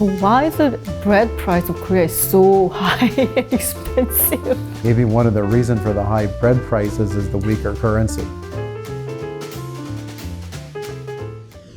So why is the bread price of Korea so high and expensive? Maybe one of the reasons for the high bread prices is the weaker currency.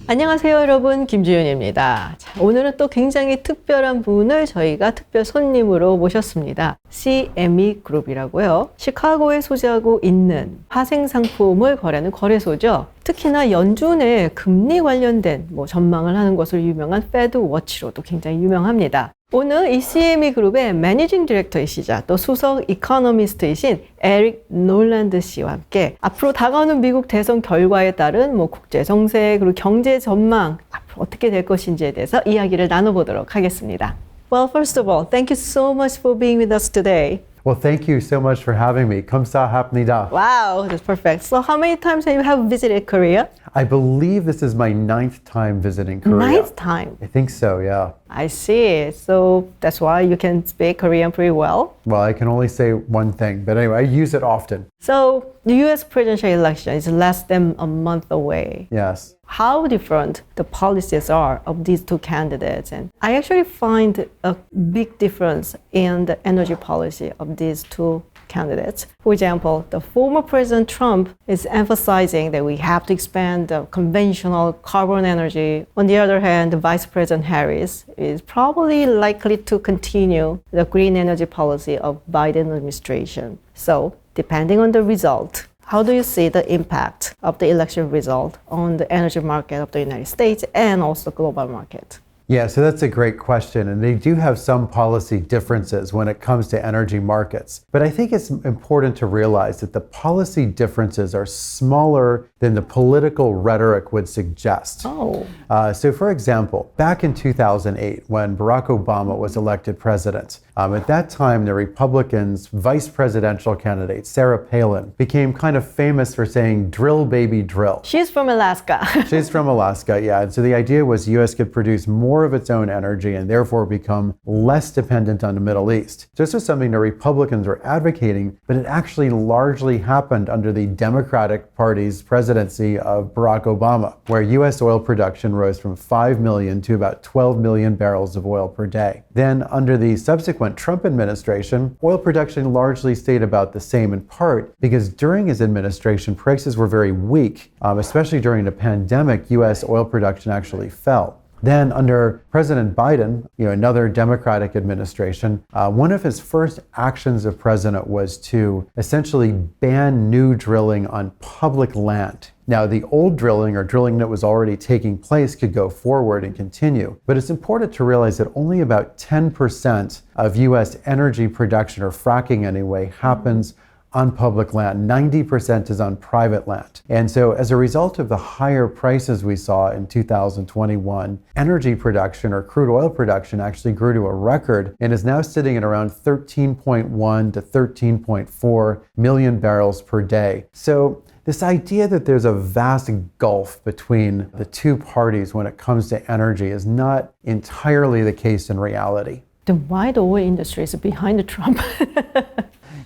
안녕하세요 여러분, 김지윤입니다. 자, 오늘은 또 굉장히 특별한 분을 저희가 특별 손님으로 모셨습니다. CME 그룹이라고요. 시카고에 소재하고 있는 화생상품을 거래하는 거래소죠. 특히나 연준의 금리 관련된 전망을 하는 것으로 유명한 페드 워치로도 굉장히 유명합니다. 오늘 이 CME 그룹의 매니징 디렉터이시자 또 수석 이코노미스트이신 에릭 놀란드 씨와 함께 앞으로 다가오는 미국 대선 결과에 따른 국제정세 그리고 경제 전망 앞으로 어떻게 될 것인지에 대해서 이야기를 나눠보도록 하겠습니다. Well, first of all, thank you so much for being with us today. Well, thank you so much for having me. 감사합니다. Wow, that's perfect. So how many times have you visited Korea? I believe this is my 9th time visiting Korea. 9th time? I think so, yeah. I see. So that's why you can speak Korean pretty well? Well, I can only say one thing, but anyway, I use it often. So the US presidential election is less than a month away. Yes. How different the policies are of these two candidates. And I actually find a big difference in the energy policy of these two candidates. For example, the former President Trump is emphasizing that we have to expand the conventional carbon energy. On the other hand, the Vice President Harris is probably likely to continue the green energy policy of Biden administration. So, depending on the result, how do you see the impact of the election result on the energy market of the United States and also global market? Yeah, so that's a great question. And they do have some policy differences when it comes to energy markets. But I think it's important to realize that the policy differences are smaller than the political rhetoric would suggest. Oh. So for example, back in 2008, when Barack Obama was elected president, at that time, the Republicans' vice presidential candidate, Sarah Palin, became kind of famous for saying, drill, baby, drill. She's from Alaska. She's from Alaska, yeah. And so the idea was the U.S. could produce more of its own energy and therefore become less dependent on the Middle East. This was something the Republicans were advocating, but it actually largely happened under the Democratic Party's presidency of Barack Obama, where U.S. oil production rose from 5 million to about 12 million barrels of oil per day. Then under the subsequent Trump administration, oil production largely stayed about the same, in part because during his administration, prices were very weak, especially during the pandemic. U.S. oil production actually fell. Then under President Biden, another Democratic administration, one of his first actions as president was to essentially ban new drilling on public land. Now, the old drilling or drilling that was already taking place could go forward and continue. But it's important to realize that only about 10% of U.S. energy production, or fracking anyway, happens on public land. 90% is on private land. And so as a result of the higher prices we saw in 2021, energy production or crude oil production actually grew to a record and is now sitting at around 13.1 to 13.4 million barrels per day. So this idea that there's a vast gulf between the two parties when it comes to energy is not entirely the case in reality. Then why the oil industry is behind Trump?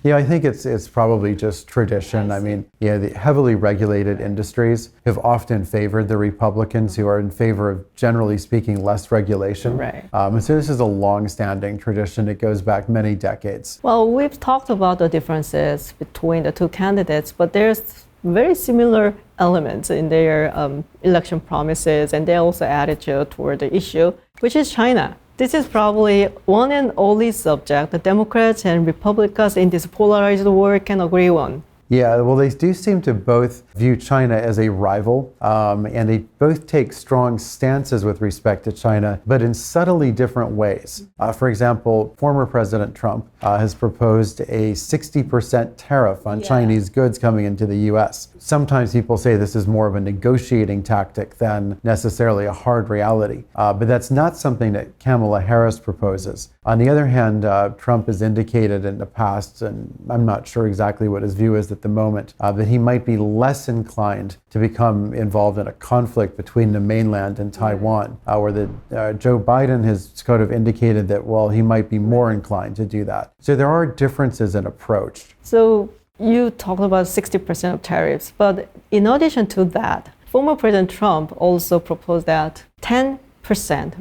Yeah, I think it's probably just tradition. I mean, the heavily regulated industries have often favored the Republicans, who are in favor of, generally speaking, less regulation. Right. And so this is a long-standing tradition. It goes back many decades. Well, we've talked about the differences between the two candidates, but there's very similar elements in their election promises and their also attitude toward the issue, which is China. This is probably one and only subject the Democrats and Republicans in this polarized world can agree on. Yeah, well, they do seem to both view China as a rival, and they both take strong stances with respect to China, but in subtly different ways. For example, former President Trump has proposed a 60% tariff on Chinese goods coming into the U.S. Sometimes people say this is more of a negotiating tactic than necessarily a hard reality, but that's not something that Kamala Harris proposes. On the other hand, Trump has indicated in the past, and I'm not sure exactly what his view is at the moment, that he might be less inclined to become involved in a conflict between the mainland and Taiwan, where Joe Biden has sort of indicated that, well, he might be more inclined to do that. So there are differences in approach. So you talked about 60% of tariffs, but in addition to that, former President Trump also proposed that 10%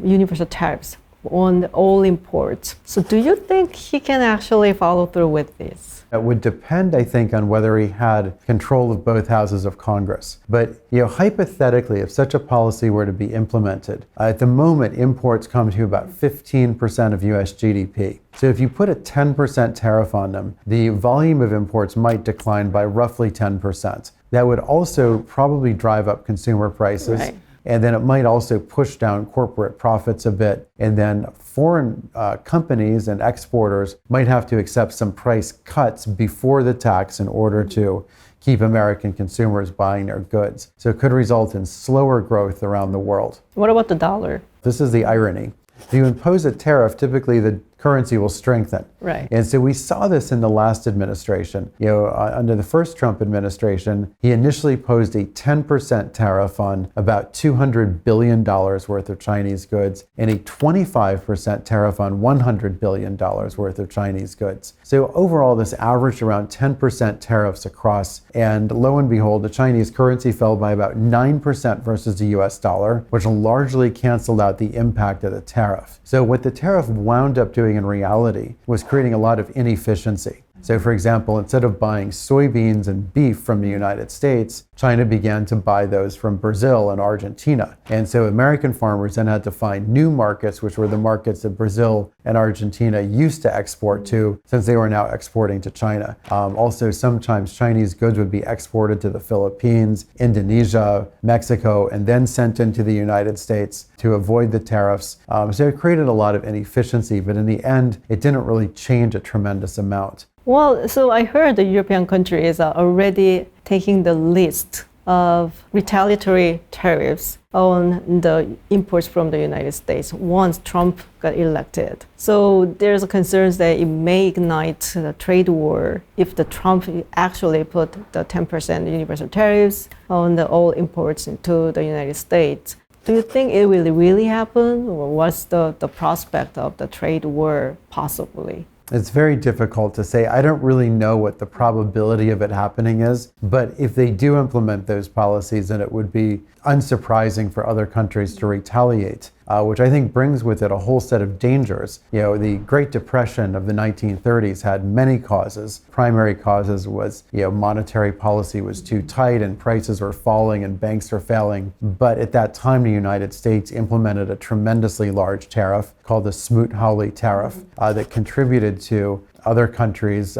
universal tariffs on all imports. So do you think he can actually follow through with this? It would depend, I think, on whether he had control of both houses of Congress. But, hypothetically, if such a policy were to be implemented, at the moment, imports come to about 15% of US GDP. So if you put a 10% tariff on them, the volume of imports might decline by roughly 10%. That would also probably drive up consumer prices. Right. And then it might also push down corporate profits a bit. And then foreign companies and exporters might have to accept some price cuts before the tax in order to keep American consumers buying their goods. So it could result in slower growth around the world. What about the dollar? This is the irony. If you impose a tariff, typically the currency will strengthen. Right. And so we saw this in the last administration. Under the first Trump administration, he initially posed a 10% tariff on about $200 billion worth of Chinese goods and a 25% tariff on $100 billion worth of Chinese goods. So overall, this averaged around 10% tariffs across. And lo and behold, the Chinese currency fell by about 9% versus the US dollar, which largely canceled out the impact of the tariff. So what the tariff wound up doing in reality was creating a lot of inefficiency. So for example, instead of buying soybeans and beef from the United States, China began to buy those from Brazil and Argentina. And so American farmers then had to find new markets, which were the markets that Brazil and Argentina used to export to, since they were now exporting to China. Also, sometimes Chinese goods would be exported to the Philippines, Indonesia, Mexico, and then sent into the United States to avoid the tariffs. So it created a lot of inefficiency, but in the end, it didn't really change a tremendous amount. Well, so I heard the European countries are already taking the list of retaliatory tariffs on the imports from the United States once Trump got elected. So there's concerns that it may ignite the trade war if the Trump actually put the 10% universal tariffs on all imports into the United States. Do you think it will really happen, or what's the prospect of the trade war possibly? It's very difficult to say. I don't really know what the probability of it happening is, but if they do implement those policies, then it would be unsurprising for other countries to retaliate, which I think brings with it a whole set of dangers. The Great Depression of the 1930s had many causes. Primary causes was, monetary policy was too tight and prices were falling and banks were failing. But at that time, the United States implemented a tremendously large tariff called the Smoot-Hawley tariff that contributed to other countries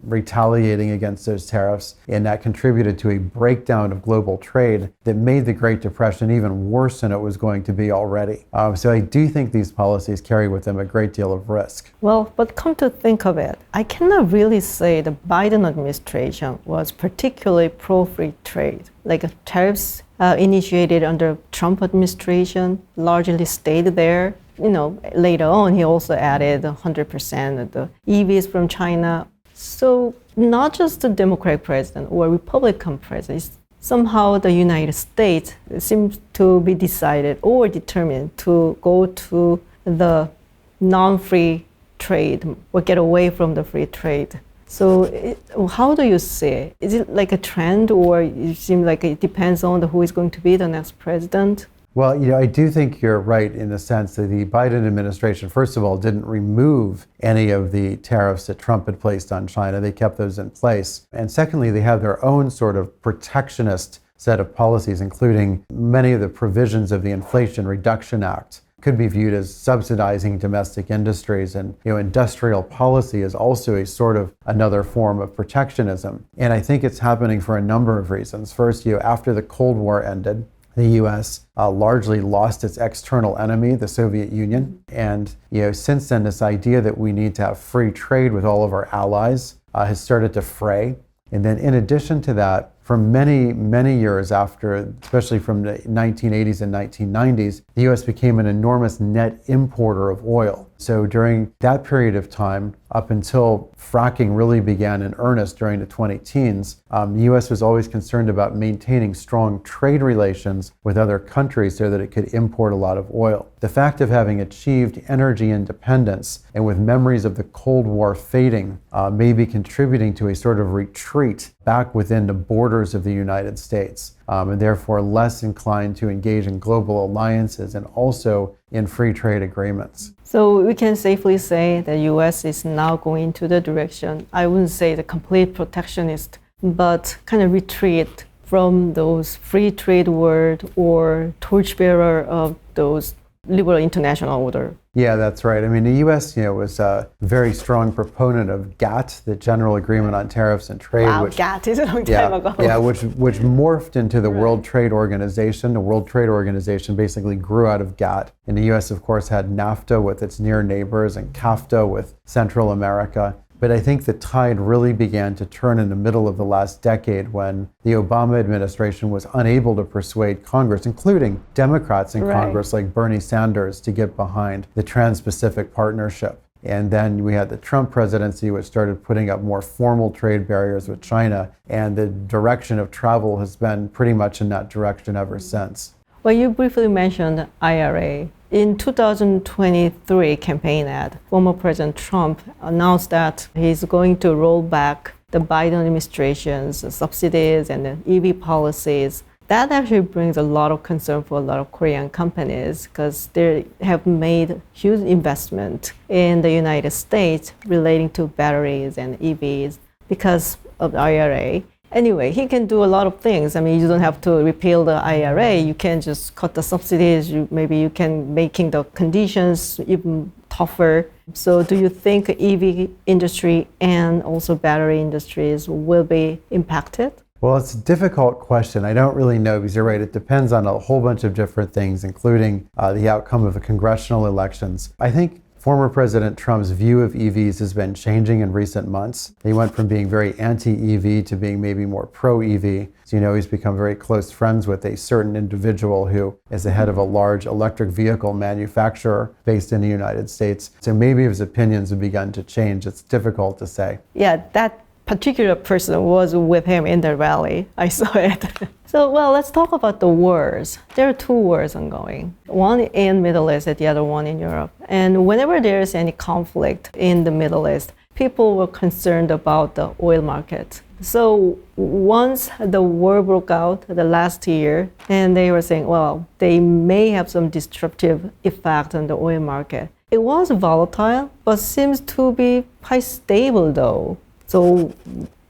retaliating against those tariffs, and that contributed to a breakdown of global trade that made the Great Depression even worse than it was going to be already. So I do think these policies carry with them a great deal of risk. Well, but come to think of it, I cannot really say the Biden administration was particularly pro-free trade. Like tariffs initiated under Trump administration largely stayed there. Later on, he also added 100% of the EVs from China. So not just the Democratic president or Republican president, somehow the United States seems to be decided or determined to go to the non-free trade or get away from the free trade. So how do you see it? Is it like a trend, or it seems like it depends on who is going to be the next president? Well, I do think you're right in the sense that the Biden administration, first of all, didn't remove any of the tariffs that Trump had placed on China. They kept those in place. And secondly, they have their own sort of protectionist set of policies, including many of the provisions of the Inflation Reduction Act could be viewed as subsidizing domestic industries. And industrial policy is also a sort of another form of protectionism. And I think it's happening for a number of reasons. First, after the Cold War ended, the U.S. Largely lost its external enemy, the Soviet Union. And since then, this idea that we need to have free trade with all of our allies has started to fray. And then in addition to that, for many, many years after, especially from the 1980s and 1990s, the U.S. became an enormous net importer of oil. So during that period of time, up until fracking really began in earnest during the 2010s, the U.S. was always concerned about maintaining strong trade relations with other countries so that it could import a lot of oil. The fact of having achieved energy independence and with memories of the Cold War fading may be contributing to a sort of retreat back within the borders of the United States, and therefore less inclined to engage in global alliances and also in free trade agreements. So we can safely say the U.S. is now going to the direction, I wouldn't say the complete protectionist, but kind of retreat from those free trade world or torchbearer of those liberal international order. Yeah, that's right. I mean, the U.S. Was a very strong proponent of GATT, the General Agreement on Tariffs and Trade. Wow, which, GATT is a long time ago. Yeah, which morphed into the World Trade Organization. The World Trade Organization basically grew out of GATT. And the U.S., of course, had NAFTA with its near neighbors and CAFTA with Central America. But I think the tide really began to turn in the middle of the last decade when the Obama administration was unable to persuade Congress, including Democrats in Congress like Bernie Sanders, to get behind the Trans-Pacific Partnership. And then we had the Trump presidency, which started putting up more formal trade barriers with China. And the direction of travel has been pretty much in that direction ever since. Well, you briefly mentioned IRA. In 2023 campaign ad, former President Trump announced that he's going to roll back the Biden administration's subsidies and the EV policies. That actually brings a lot of concern for a lot of Korean companies because they have made huge investment in the United States relating to batteries and EVs because of the IRA. Anyway, he can do a lot of things. I mean, you don't have to repeal the IRA. You can just cut the subsidies. Maybe you can making the conditions even tougher. So do you think EV industry and also battery industries will be impacted? Well, it's a difficult question. I don't really know because you're right. It depends on a whole bunch of different things, including the outcome of the congressional elections. I think former President Trump's view of EVs has been changing in recent months. He went from being very anti-EV to being maybe more pro-EV. So, he's become very close friends with a certain individual who is the head of a large electric vehicle manufacturer based in the United States. So maybe his opinions have begun to change. It's difficult to say. Yeah, that particular person was with him in the rally. I saw it. So, well, let's talk about the wars. There are two wars ongoing. One in Middle East and the other one in Europe. And whenever there is any conflict in the Middle East, people were concerned about the oil market. So once the war broke out the last year, and they were saying, well, they may have some disruptive effect on the oil market. It was volatile, but seems to be quite stable though. So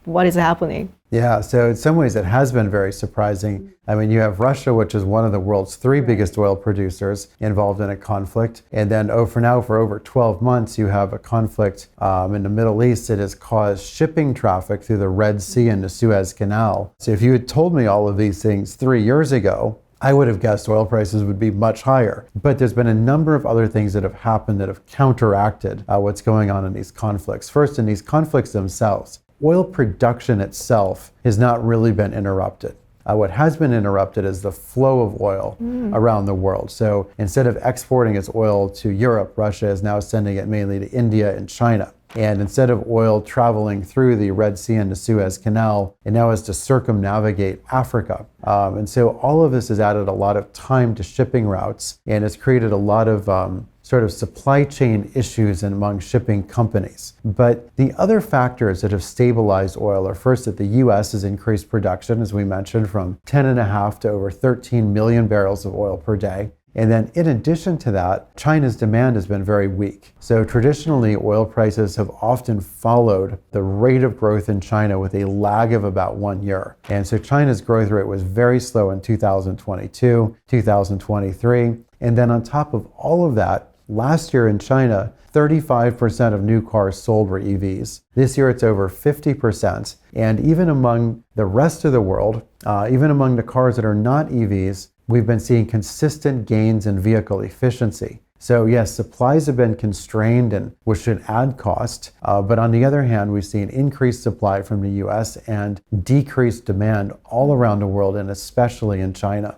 what is happening? Yeah, so in some ways it has been very surprising. I mean, you have Russia, which is one of the world's three biggest oil producers, involved in a conflict. And then for over 12 months, you have a conflict in the Middle East that has caused shipping traffic through the Red Sea and the Suez Canal. So if you had told me all of these things 3 years ago, I would have guessed oil prices would be much higher. But there's been a number of other things that have happened that have counteracted what's going on in these conflicts. First, in these conflicts themselves, oil production itself has not really been interrupted. What has been interrupted is the flow of oil around the world. So instead of exporting its oil to Europe, Russia is now sending it mainly to India and China. And instead of oil traveling through the Red Sea and the Suez Canal, it now has to circumnavigate Africa. And so all of this has added a lot of time to shipping routes, and it's created a lot of sort of supply chain issues among shipping companies. But the other factors that have stabilized oil are first that the U.S. has increased production, as we mentioned, from 10.5 to over 13 million barrels of oil per day. And then in addition to that, China's demand has been very weak. So traditionally, oil prices have often followed the rate of growth in China with a lag of about 1 year. And so China's growth rate was very slow in 2022, 2023. And then on top of all of that, last year in China, 35% of new cars sold were EVs. This year it's over 50%. And even among the rest of the world, even among the cars that are not EVs, we've been seeing consistent gains in vehicle efficiency. So yes, supplies have been constrained, and which should add cost. But on the other hand, we've seen increased supply from the US and decreased demand all around the world, and especially in China.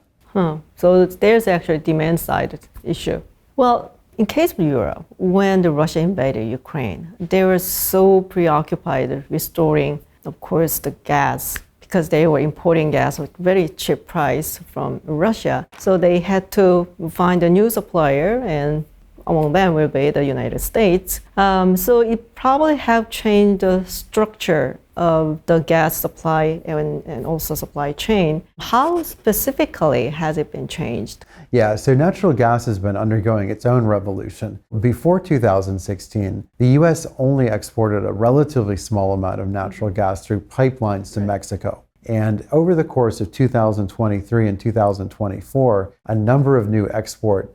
So there's actually a demand side issue. Well, in case of Europe, when the Russia invaded Ukraine, they were so preoccupied restoring, of course, the gas, because they were importing gas at very cheap price from Russia. So they had to find a new supplier, and among them will be the United States. So it probably have changed the structure of the gas supply and also supply chain. How specifically has it been changed? Yeah, so natural gas has been undergoing its own revolution. Before 2016, the US only exported a relatively small amount of natural gas through pipelines to Mexico. And over the course of 2023 and 2024, a number of new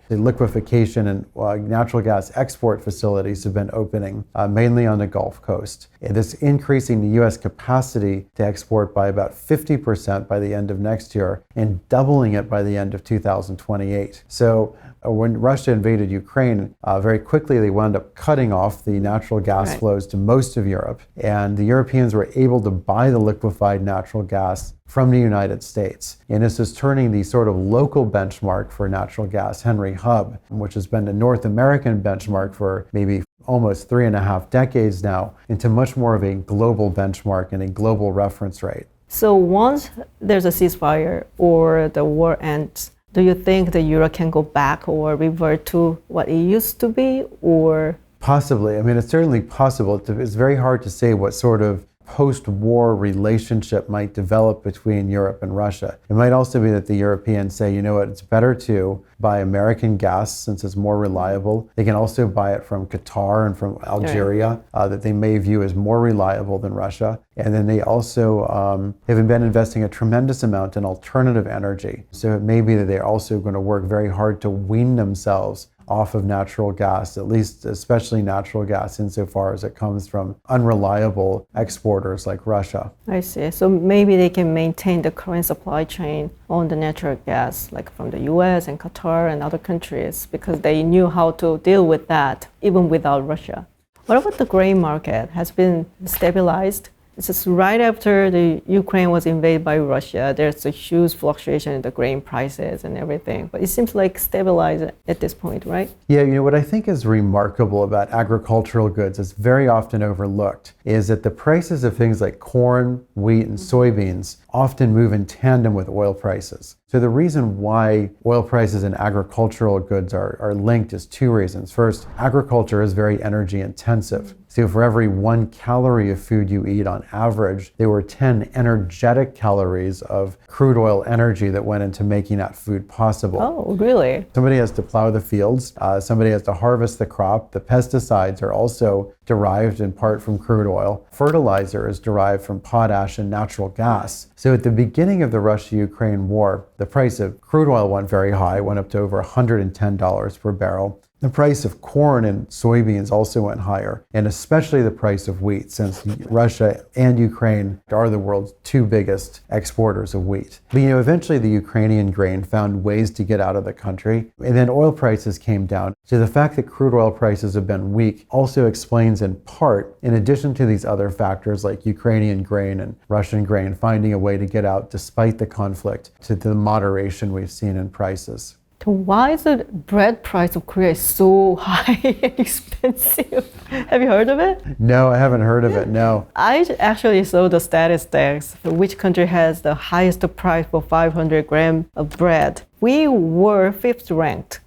liquefaction and natural gas export facilities have been opening, mainly on the Gulf Coast. And this increasing the U.S. capacity to export by about 50% by the end of next year and doubling it by the end of 2028. So when Russia invaded Ukraine, very quickly they wound up cutting off the natural gas flows to most of Europe. And the Europeans were able to buy the liquefied natural gas from the United States. And this is turning the sort of local benchmark for natural gas, Henry Hub, which has been the North American benchmark for maybe almost 3.5 decades now, into much more of a global benchmark and a global reference rate. So once there's a ceasefire or the war ends, do you think the euro can go back or revert to what it used to be, or? Possibly. I mean, it's certainly possible. It's very hard to say what sort of post-war relationship might develop between Europe and Russia. It might also be that the Europeans say, you know what, it's better to buy American gas since it's more reliable. They can also buy it from Qatar and from Algeria, that they may view as more reliable than Russia. And then they also have been investing a tremendous amount in alternative energy. So it may be that they're also going to work very hard to wean themselves off of natural gas, at least especially natural gas insofar as it comes from unreliable exporters like Russia. I see. So maybe they can maintain the current supply chain on the natural gas, like from the US and Qatar and other countries, because they knew how to deal with that, even without Russia. What about the grain market? Has been stabilized? It's just right after the Ukraine was invaded by Russia, there's a huge fluctuation in the grain prices and everything. But it seems like stabilized at this point, right? Yeah, you know, what I think is remarkable about agricultural goods is very often overlooked is that the prices of things like corn, wheat, and soybeans often move in tandem with oil prices. So the reason why oil prices and agricultural goods are linked is two reasons. First, agriculture is very energy intensive. So for every 1 calorie of food you eat on average, there were 10 energetic calories of crude oil energy that went into making that food possible. Oh, really? Somebody has to plow the fields. Somebody has to harvest the crop. The pesticides are also derived in part from crude oil. Fertilizer is derived from potash and natural gas. So at the beginning of the Russia-Ukraine war, the price of crude oil went very high, went up to over $110 per barrel. The price of corn and soybeans also went higher, and especially the price of wheat, since Russia and Ukraine are the world's two biggest exporters of wheat. But eventually the Ukrainian grain found ways to get out of the country, and then oil prices came down. So the fact that crude oil prices have been weak also explains in part, in addition to these other factors like Ukrainian grain and Russian grain finding a way to get out despite the conflict, to the moderation we've seen in prices. So why is the bread price of Korea so high and expensive? Have you heard of it? No, I haven't heard of it, no. I actually saw the statistics for which country has the highest price for 500 grams of bread. We were 5th ranked.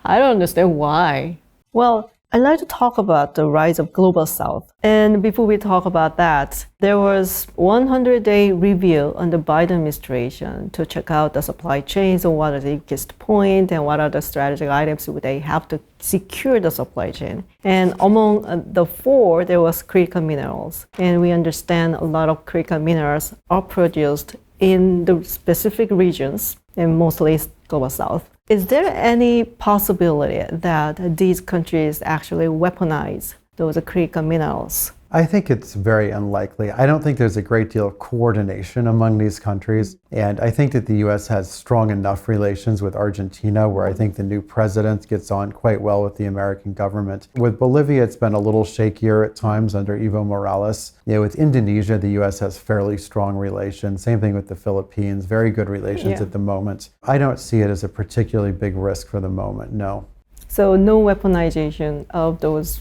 I don't understand why. Well, I'd like to talk about the rise of Global South. And before we talk about that, there was 100-day review on the Biden administration to check out the supply chains and what are the weakest point and what are the strategic items they have to secure the supply chain. And among the 4, there was critical minerals. And we understand a lot of critical minerals are produced in the specific regions, and mostly Global South. Is there any possibility that these countries actually weaponize those critical minerals? I think it's very unlikely. I don't think there's a great deal of coordination among these countries. And I think that the U.S. has strong enough relations with Argentina, where I think the new president gets on quite well with the American government. With Bolivia, it's been a little shakier at times under Evo Morales. With Indonesia, the U.S. has fairly strong relations. Same thing with the Philippines, very good relations at the moment. I don't see it as a particularly big risk for the moment, no. So no weaponization of those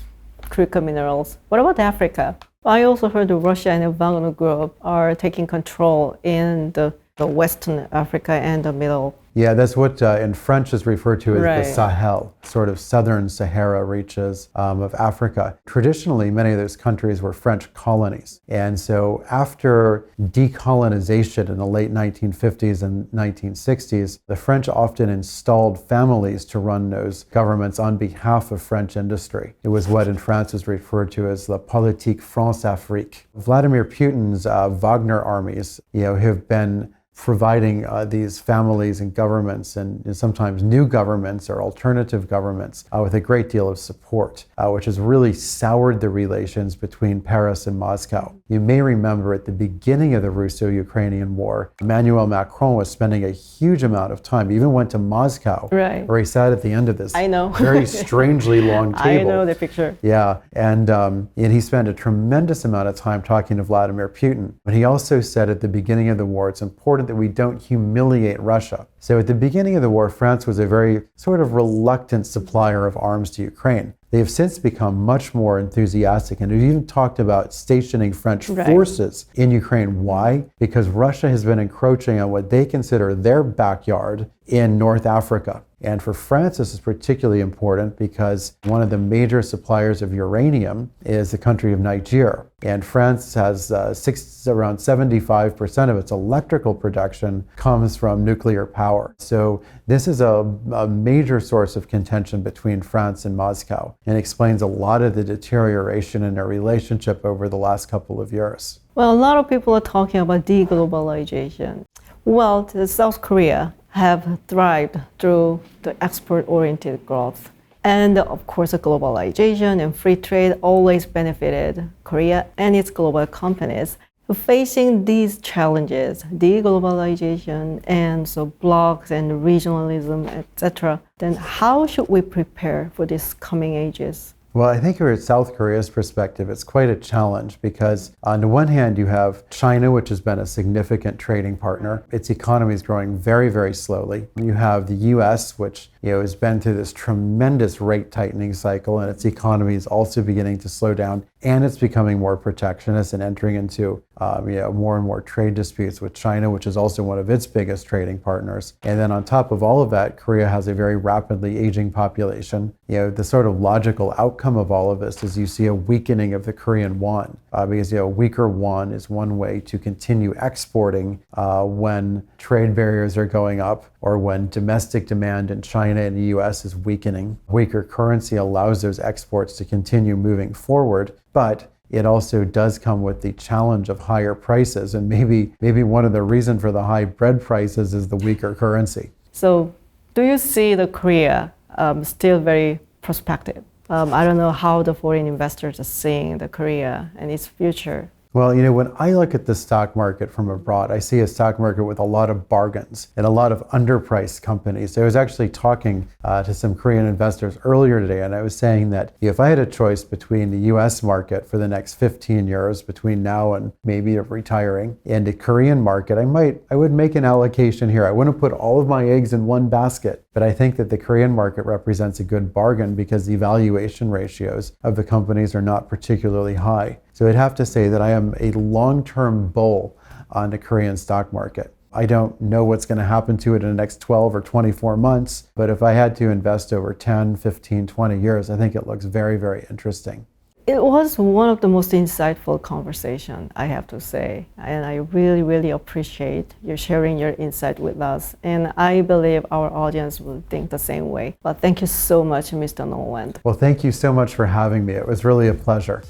critical minerals. What about Africa? I also heard Russia and the Wagner Group are taking control in the Western Africa and the Middle Yeah, that's what in French is referred to as Right. the Sahel, sort of southern Sahara reaches of Africa. Traditionally, many of those countries were French colonies. And so after decolonization in the late 1950s and 1960s, the French often installed families to run those governments on behalf of French industry. It was what in France is referred to as the politique France-Afrique. Vladimir Putin's Wagner armies, have been providing these families and governments and sometimes new governments or alternative governments with a great deal of support, which has really soured the relations between Paris and Moscow. You may remember at the beginning of the Russo-Ukrainian War, Emmanuel Macron was spending a huge amount of time, he even went to Moscow, Right. where he sat at the end of this I know. very strangely long table. I know the picture. Yeah, and he spent a tremendous amount of time talking to Vladimir Putin. But he also said at the beginning of the war, it's important that we don't humiliate Russia. So at the beginning of the war, France was a very sort of reluctant supplier of arms to Ukraine. They have since become much more enthusiastic and have even talked about stationing French forces in Ukraine. Why? Because Russia has been encroaching on what they consider their backyard in North Africa. And for France, this is particularly important because one of the major suppliers of uranium is the country of Niger. And France has around 75% of its electrical production comes from nuclear power. So this is a major source of contention between France and Moscow and explains a lot of the deterioration in their relationship over the last couple of years. Well, a lot of people are talking about deglobalization. Well, South Korea have thrived through the export-oriented growth. And of course, globalization and free trade always benefited Korea and its global companies. Facing these challenges, deglobalization and so blocks and regionalism, etc., then how should we prepare for these coming ages? Well, I think from South Korea's perspective, it's quite a challenge because on the one hand, you have China, which has been a significant trading partner. Its economy is growing very, very slowly. You have the U.S., which has been through this tremendous rate tightening cycle, and its economy is also beginning to slow down, and it's becoming more protectionist and entering into more and more trade disputes with China, which is also one of its biggest trading partners. And then on top of all of that, Korea has a very rapidly aging population. The sort of logical outcome of all of this is you see a weakening of the Korean won, because a weaker won is one way to continue exporting when trade barriers are going up or when domestic demand in China and the U.S. is weakening. Weaker currency allows those exports to continue moving forward, but it also does come with the challenge of higher prices, and maybe one of the reasons for the high bread prices is the weaker currency. So do you see the Korea still very prospective? I don't know how the foreign investors are seeing the Korea and its future. Well, when I look at the stock market from abroad, I see a stock market with a lot of bargains and a lot of underpriced companies. I was actually talking to some Korean investors earlier today, and I was saying that if I had a choice between the U.S. market for the next 15 years, between now and maybe retiring, and the Korean market, I would make an allocation here. I wouldn't put all of my eggs in one basket, but I think that the Korean market represents a good bargain because the valuation ratios of the companies are not particularly high. So I'd have to say that I am a long-term bull on the Korean stock market. I don't know what's going to happen to it in the next 12 or 24 months, but if I had to invest over 10, 15, 20 years, I think it looks very, very interesting. It was one of the most insightful conversations, I have to say. And I really, really appreciate you sharing your insight with us. And I believe our audience will think the same way. But thank you so much, Mr. Noland. Well, thank you so much for having me. It was really a pleasure.